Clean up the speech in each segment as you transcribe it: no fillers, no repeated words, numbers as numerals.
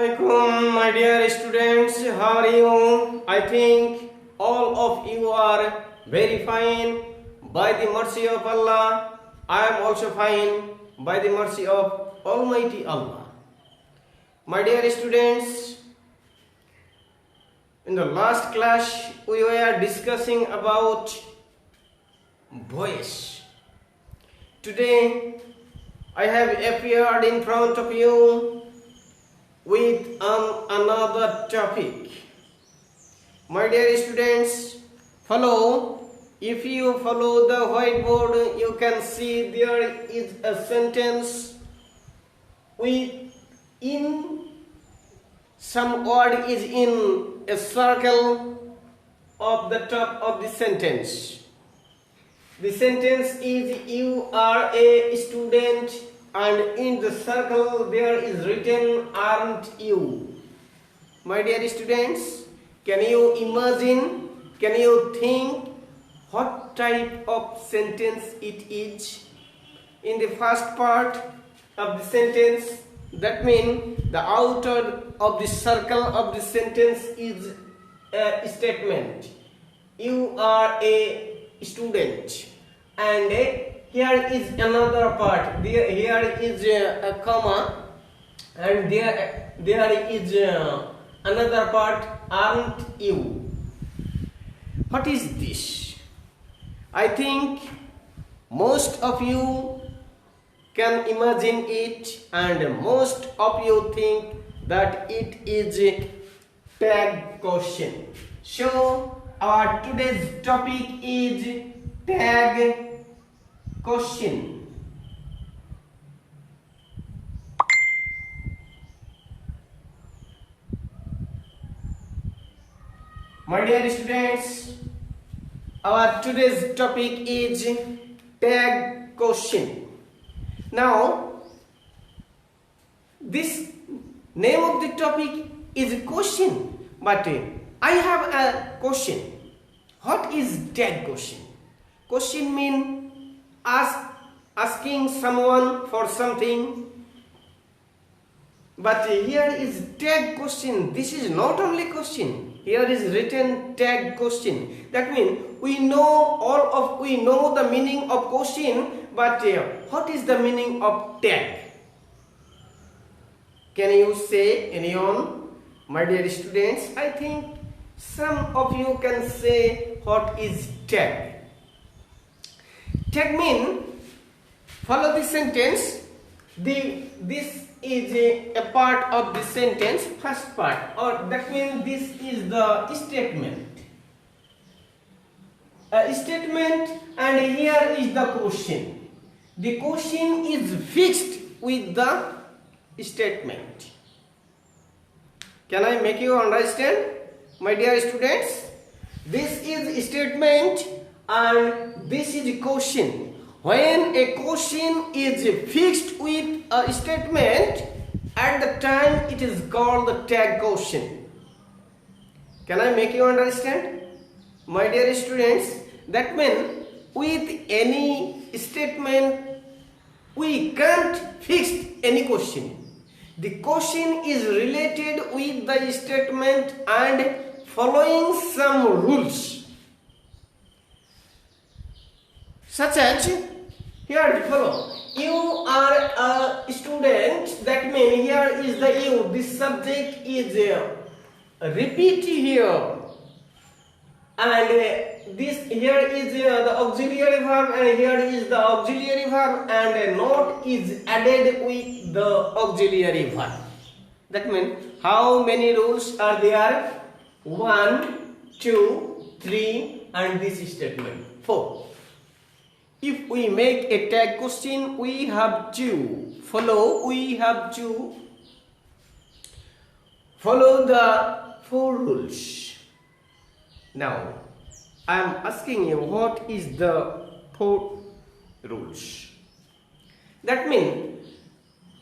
Assalamualaikum, my dear students. How are you? I think all of you are very fine. By the mercy of Allah, I am also fine. By the mercy of Almighty Allah. My dear students, in the last class we were discussing about voice. Today I have appeared in front of you with another topic. My dear students, follow. If you follow the whiteboard, you can see there is a sentence with in some word is in a circle of the top of the sentence. The sentence is you are a student, and in the circle there is written aren't you. My dear students, can you imagine, can you think what type of sentence it is? In the first part of the sentence, that means the outer of the circle of the sentence is a statement. You are a student, and here is another part. Here is a comma, and there is another part. Aren't you? What is this? I think most of you can imagine it, and most of you think that it is a tag question. So our today's topic is tag question. My dear students, our today's topic is tag question. Now, this name of the topic is a question, but I have a question. What is tag question? Question means asking someone for something, but here is tag question. This is not only question. Here is written tag question. That means we know the meaning of question, but what is the meaning of tag? Can you say anyone? My dear students, I think some of you can say what is tag. Tag means, follow the sentence. This is a part of the sentence, first part, or that means this is the statement. A statement, and here is the question. The question is fixed with the statement. Can I make you understand, my dear students? This is statement and this is question. When a question is fixed with a statement, at the time it is called the tag question. Can I make you understand, my dear students? That means with any statement we can't fix any question. The question is related with the statement and following some rules, such as here follow. You are a student. That means here is the you. This subject is repeat here, and this here is the auxiliary verb, and here is the auxiliary verb, and a note is added with the auxiliary verb. That means how many rules are there? 1, 2, 3, and this statement 4. If we make a tag question, we have to follow. We have to follow the 4 rules. Now, I am asking you, what is the 4 rules? That means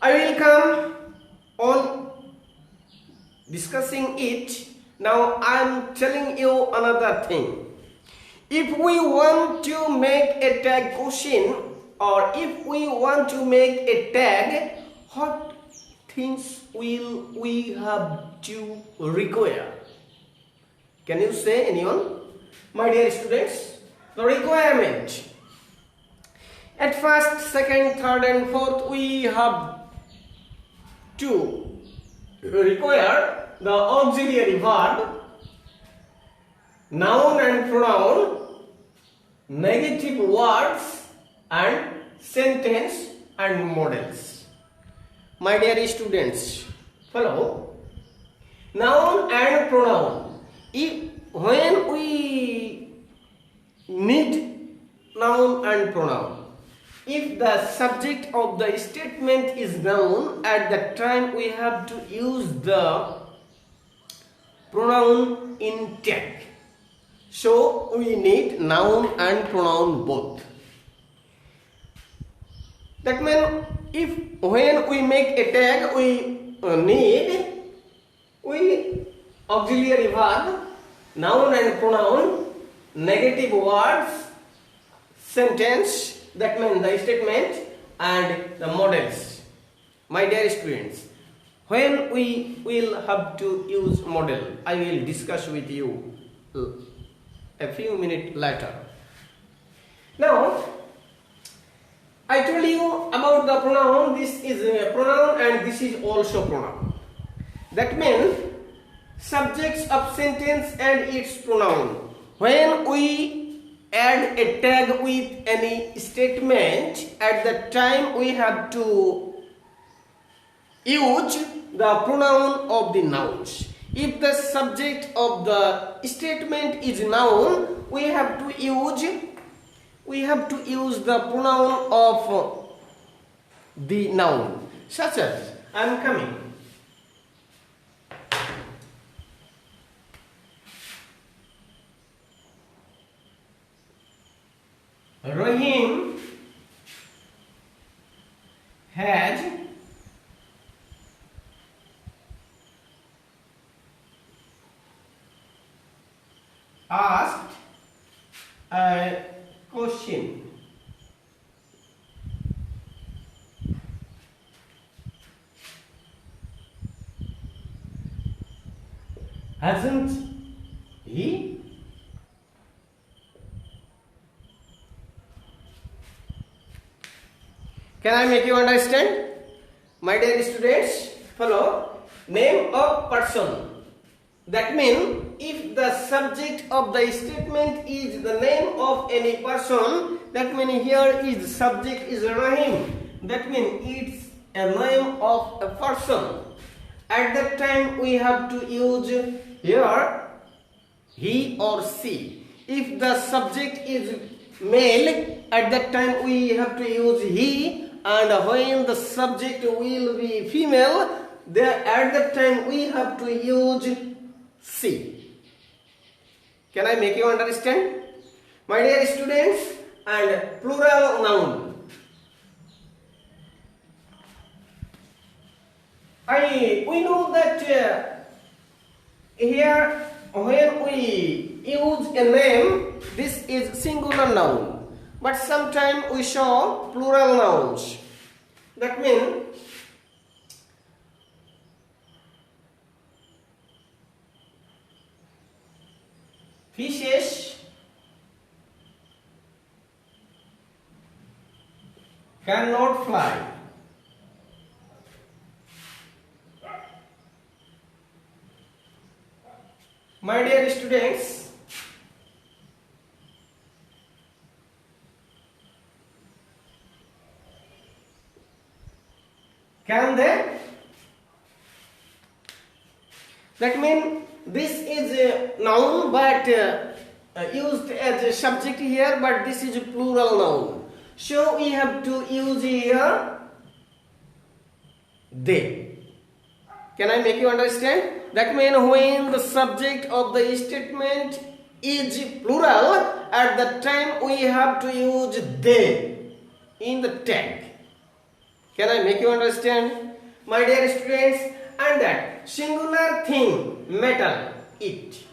I will come on discussing it. Now I am telling you another thing. If we want to make a tag question, or if we want to make a tag, what things will we have to require? Can you say, anyone? My dear students, the requirement. At first, second, third and fourth we have to require the auxiliary verb, noun and pronoun, negative words and sentence and models. My dear students, follow. Noun and pronoun. When we need noun and pronoun, if the subject of the statement is noun, at that time we have to use the pronoun in tag. So we need noun and pronoun both. That means if when we make a tag we need auxiliary verb, noun and pronoun, negative words, sentence, that means the statement and the models. My dear students, when we will have to use model, I will discuss with you a few minutes later. Now, I told you about the pronoun. This is a pronoun and this is also pronoun. That means subjects of sentence and its pronoun. When we add a tag with any statement, at that time we have to use the pronoun of the nouns. If the subject of the statement is noun, we have to use the pronoun of the noun, such as I am coming. Rahim has asked a question. Hasn't he? Can I make you understand? My dear students, follow. Name of person. That means if the subject of the statement is the name of any person, that means here is the subject is Rahim. That means it's a name of a person. At that time we have to use here he or she. If the subject is male, at that time we have to use he, and when the subject will be female, there at that time we have to use she. Can I make you understand? My dear students, and plural noun. We know that here when we use a name, this is singular noun, but sometimes we show plural nouns. That means fishes cannot fly. My dear students, can they? That means this is a noun but used as a subject here, but this is a plural noun. So we have to use here they. Can I make you understand? That means when the subject of the statement is plural, at that time we have to use they in the tag. Can I make you understand? My dear students, and that singular thing, metal, it.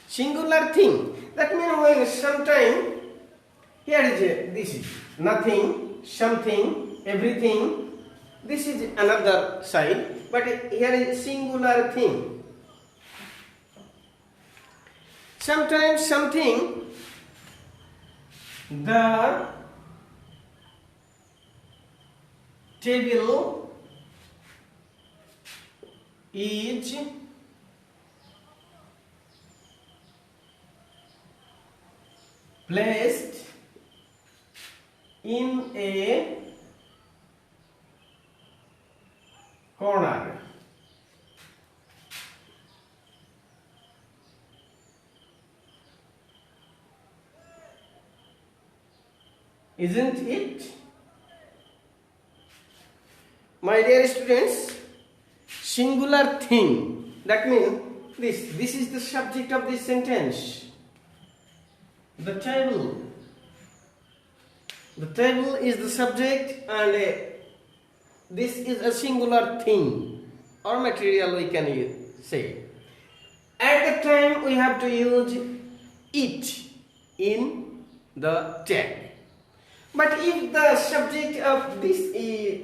Singular thing. That means when sometime, here is this is nothing, something, everything, This is another side, but here is singular thing. Sometimes something, the table is placed in a corner. Isn't it? My dear students, singular thing, that means this is the subject of this sentence. The table is the subject, and this is a singular thing or material, we can say. At the time we have to use it in the tag. But if the subject of this is,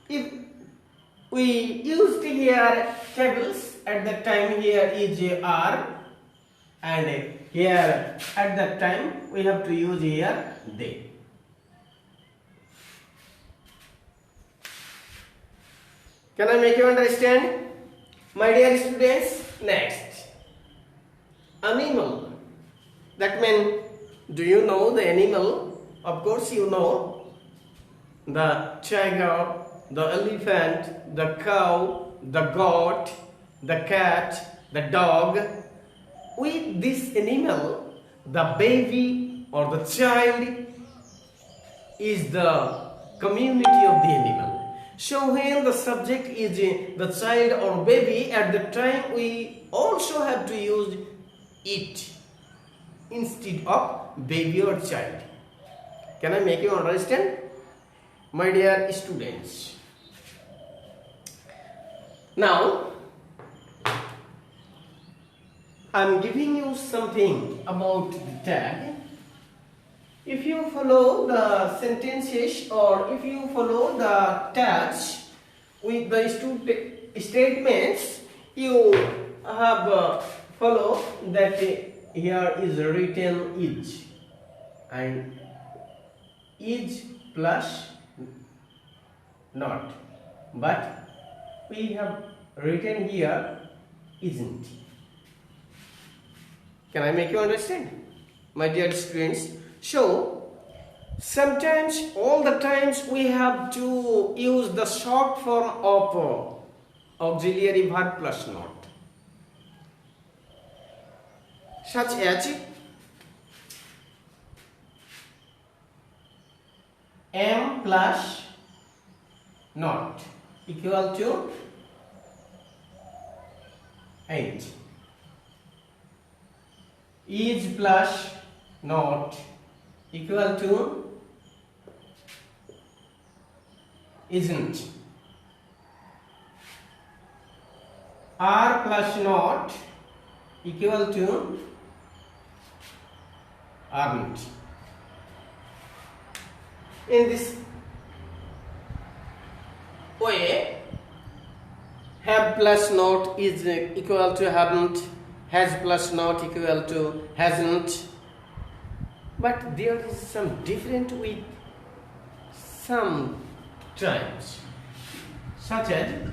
if we used here tables, at that time here is are, and here at that time we have to use here they. Can I make you understand? My dear students, next. Animal. That means, do you know the animal? Of course you know. The tiger, the elephant, the cow, the goat, the cat, the dog. With this animal, the baby or the child is the community of the animal. So when the subject is the child or baby, at the time we also have to use it instead of baby or child. Can I make you understand? My dear students. Now, I am giving you something about the tag. If you follow the sentences or if you follow the tags with the statements, you have follow that here is written is, and is plus not, but we have written here isn't. Can I make you understand, my dear students? So sometimes, all the times, we have to use the short form of auxiliary verb plus not, such as am plus not equal to 8. Is plus not equal to isn't. Are plus not equal to aren't. In this way, have plus not is equal to haven't, has plus not equal to hasn't. But there is some different with some times, such as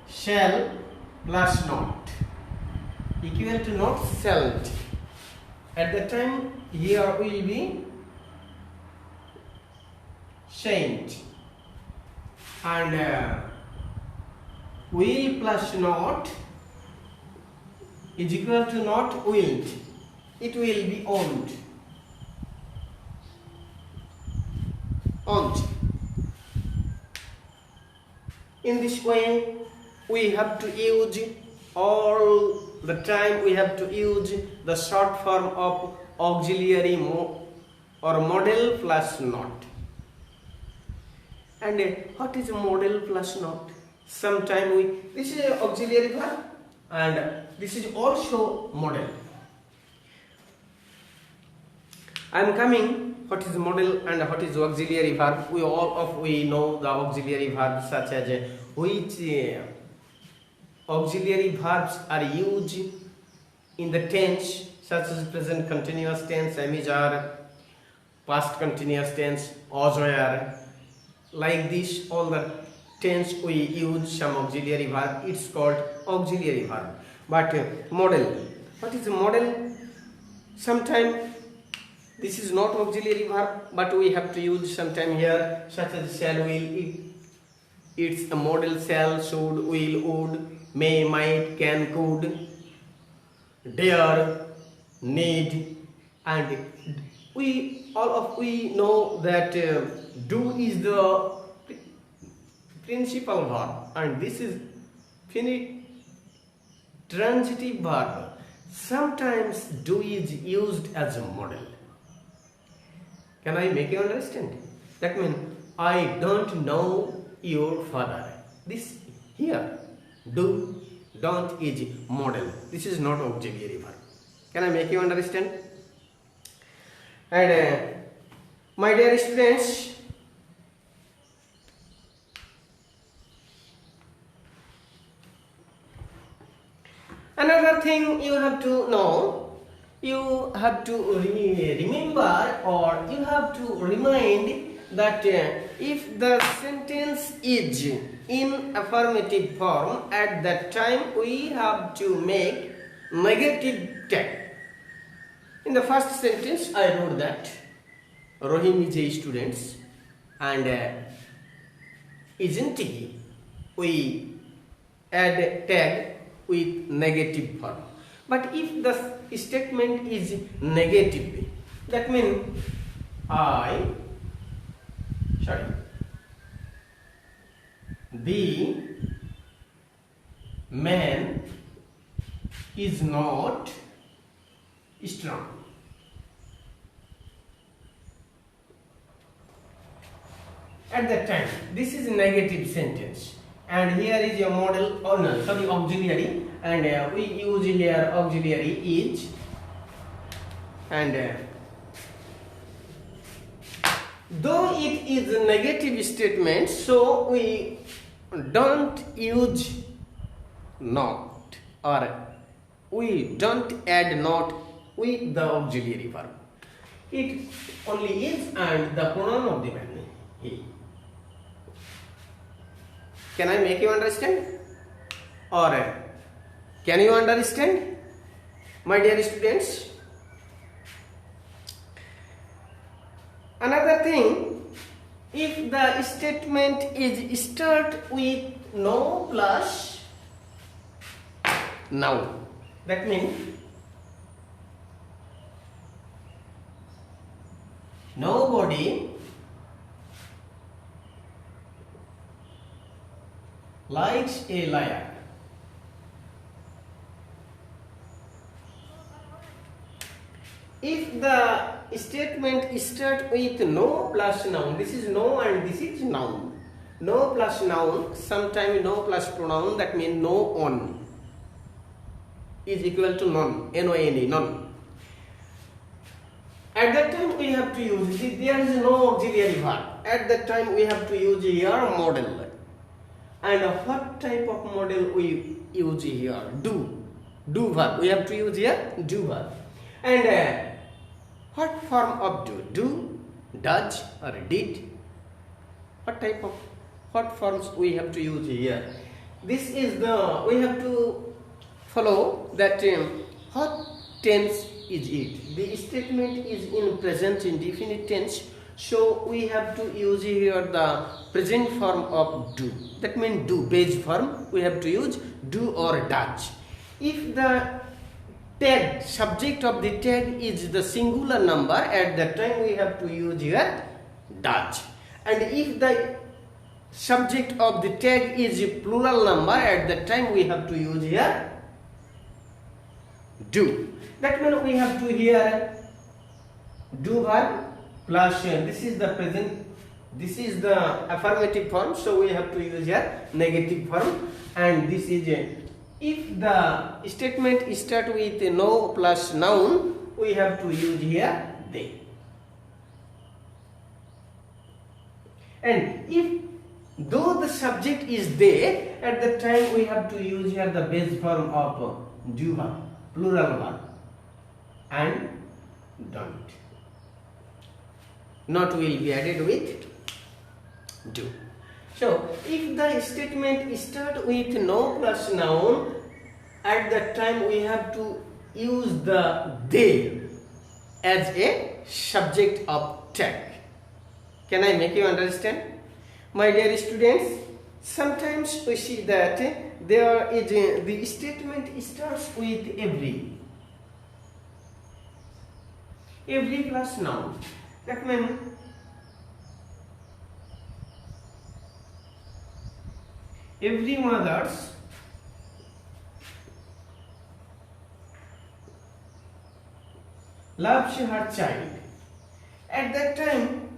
shall plus not equal to not shalt. At the time here will be shan't, and will plus not is equal to not willed. It will be owned. Owned. In this way, we have to use all the time. We have to use the short form of auxiliary or model plus not. And what is model plus not? Sometime this is auxiliary verb, and this is also model. I am coming. What is model and what is auxiliary verb? We know the auxiliary verbs, such as which auxiliary verbs are used in the tense, such as present continuous tense, am is are, past continuous tense, was were. Like this, all the tense we use some auxiliary verb. It's called auxiliary verb. But model, what is model? Sometimes this is not auxiliary verb, but we have to use sometime here, such as shall, will. It's a model: shall, should, will, would, may, might, can, could, dare, need, and we know that do is the principal verb, and this is finite transitive verb. Sometimes do is used as a model. Can I make you understand? That means I don't know your father. This here, do, don't is model. This is not auxiliary verb. Can I make you understand? And my dear students, another thing you have to know, you have to remember, or you have to remind that if the sentence is in affirmative form, at that time we have to make negative tag. In the first sentence I wrote that Rohim is a student and isn't he? We add tag with negative form. But if the statement is negative, that means the man is not strong. At that time, this is a negative sentence, and here is your model, or no, sorry, auxiliary, and we use here auxiliary is, and though it is a negative statement, so we don't use not, or we don't add not with the auxiliary verb. It only is and the pronoun of the man, he. Can I make you understand? Or can you understand, my dear students? Another thing, if the statement is start with no plus noun, that means nobody likes a liar. If the statement start with no plus noun, this is no and this is noun. No plus noun, sometimes no plus pronoun, that means no on is equal to none, N-O-N-E, none. At that time we have to use, there is no auxiliary verb. At that time we have to use here model. And what type of model we use here? Do verb. We have to use here do verb. And what form of do? Do, does, or did? What forms we have to use here? This is we have to follow that what tense is it? The statement is in present indefinite tense, so we have to use here the present form of do. That means do, base form, we have to use do or does. If the tag, subject of the tag is the singular number, at that time we have to use here does. And if the subject of the tag is a plural number, at that time we have to use here do. That means we have to here do verb plus this is the present, this is the affirmative form, so we have to use here negative form, and this is if the statement start with no plus noun, we have to use here they. And if though the subject is there, at that time we have to use here the base form of do verb, plural verb, and don't. Not will be added with do. So if the statement start with no plus noun, at that time we have to use the they as a subject of tag. Can I make you understand? My dear students, sometimes we see that there is the statement starts with every plus noun. That means every mothers loves her child. At that time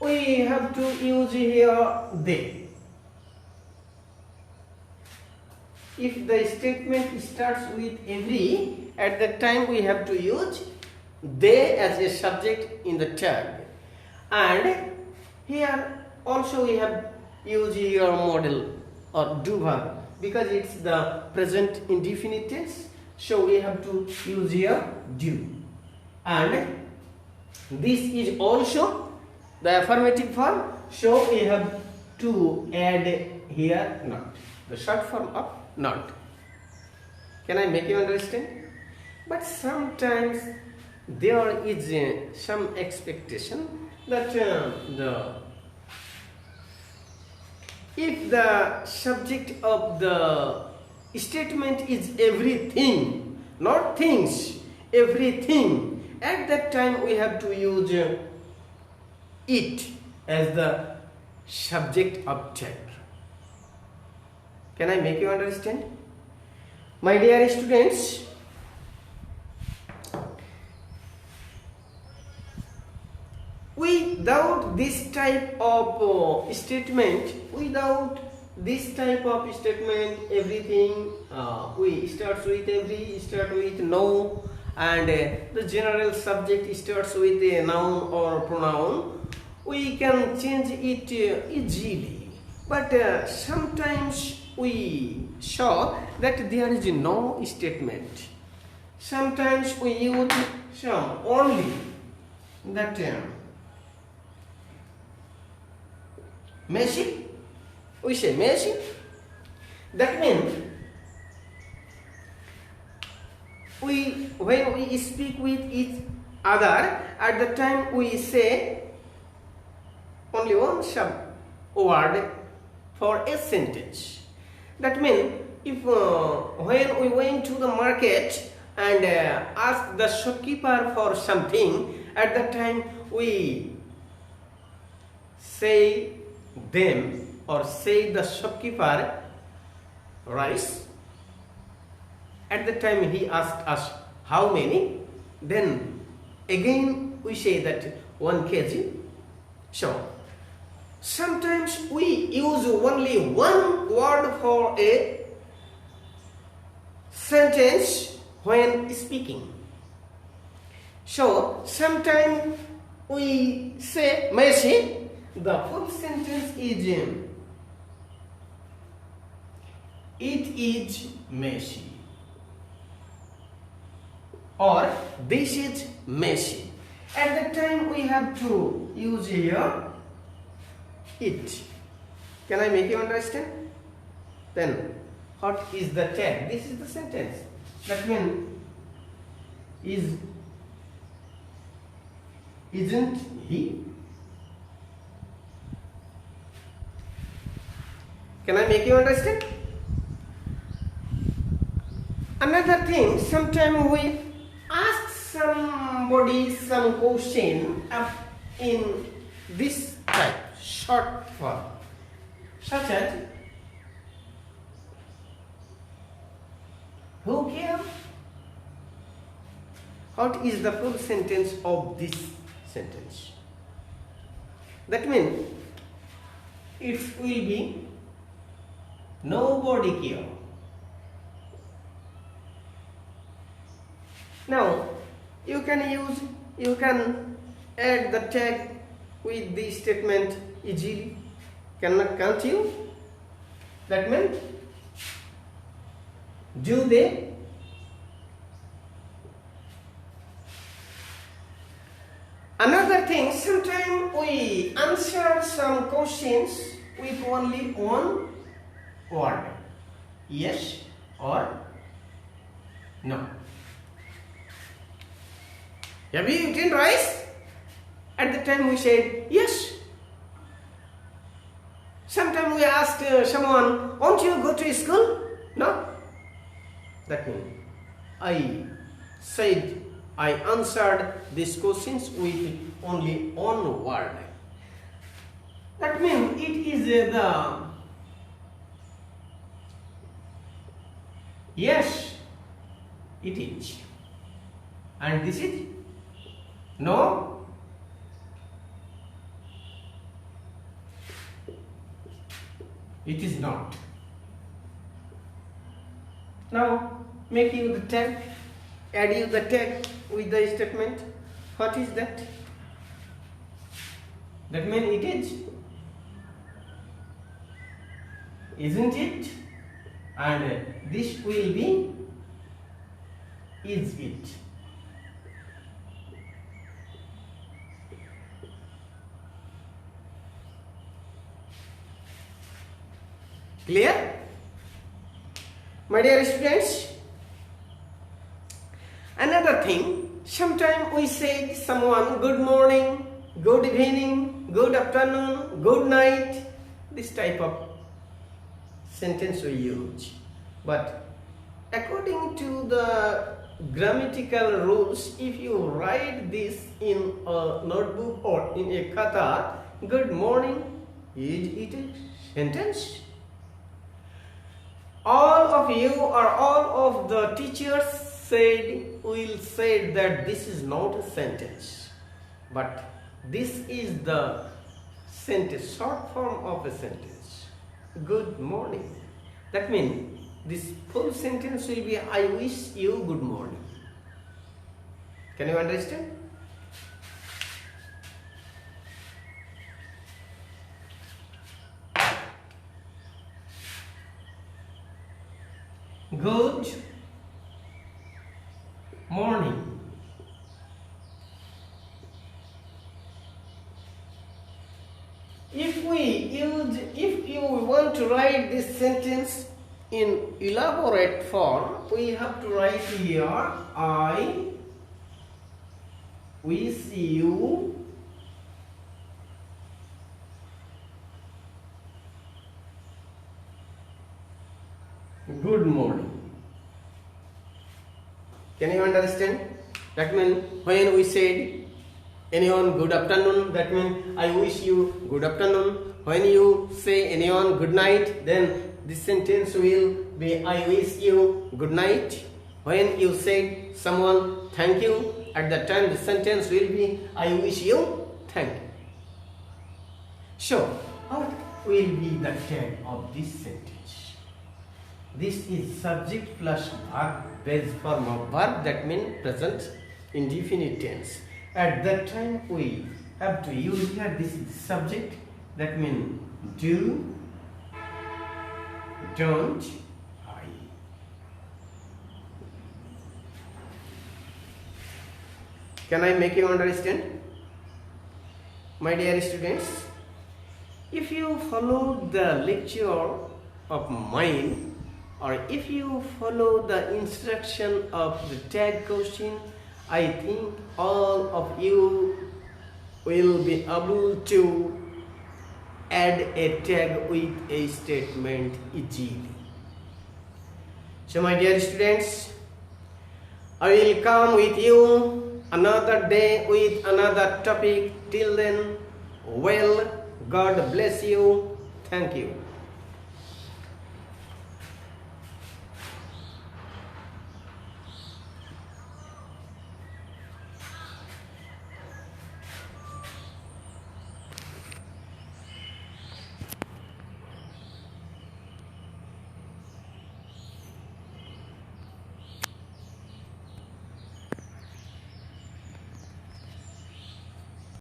we have to use here they. If the statement starts with every, at that time we have to use they as a subject in the tag. And here also we have used your model or do verb because it's the present indefinite tense. So we have to use here do. And this is also the affirmative form. So we have to add here not, the short form of not. Can I make you understand? But sometimes there is some expectation that if the subject of the statement is everything, not things, everything, at that time we have to use it as the subject object. Can I make you understand? My dear students, without this type of statement, everything, we start with every, start with no, and the general subject starts with a noun or pronoun, we can change it easily. But sometimes we saw that there is no statement. Sometimes we use some only that messy. We say messy. That means when we speak with each other, at the time we say only one sub word for a sentence. That means if when we went to the market and asked the shopkeeper for something, at that time we say them or say the shopkeeper rice. At the time he asked us how many, then again we say that 1 kg. So sometimes we use only one word for a sentence when speaking. So sometimes we say messy, the full sentence is it is messy or this is messy. At that time we have to use here it. Can I make you understand? Then what is the tag? This is the sentence. That means isn't he? Can I make you understand? Another thing, sometimes we ask somebody some question in this type, short form, such as who cares? What is the full sentence of this sentence? That means it will be nobody cares. Now you can add the tag with the statement easily. Can't you? That means, do they? Another thing, sometimes we answer some questions with only one word, yes or no. Have you eaten rice? At the time we said yes. Sometimes we ask someone, won't you go to school? No. That means I answered these questions with only one word. That means it is the yes, it is. And this is no. It is not. Now make you the tag, add you the tag with the statement. What is that? That means it is, isn't it? And this will be is it. Clear? My dear students, another thing, sometimes we say someone good morning, good evening, good afternoon, good night, this type of sentence we use. But according to the grammatical rules, if you write this in a notebook or in a khata, good morning, is it a sentence? All of you or all of the teachers will say that this is not a sentence, but this is the sentence, short form of a sentence. Good morning. That means this full sentence will be I wish you good morning. Can you understand? Good morning. If you want to write this sentence in elaborate form, we have to write here I wish you good morning. Can you understand? That means when we said anyone good afternoon, that means I wish you good afternoon. When you say anyone good night, then this sentence will be I wish you good night. When you say someone thank you, at that time the sentence will be I wish you thank you. So what will be the tag of this sentence? This is subject plus verb, base form of verb, that means present indefinite tense. At that time we have to use here, this is subject, that means do, don't, I. Can I make you understand? My dear students, if you follow the lecture of mine, or if you follow the instruction of the tag question, I think all of you will be able to add a tag with a statement easily. So my dear students, I will come with you another day with another topic. Till then, well, God bless you. Thank you.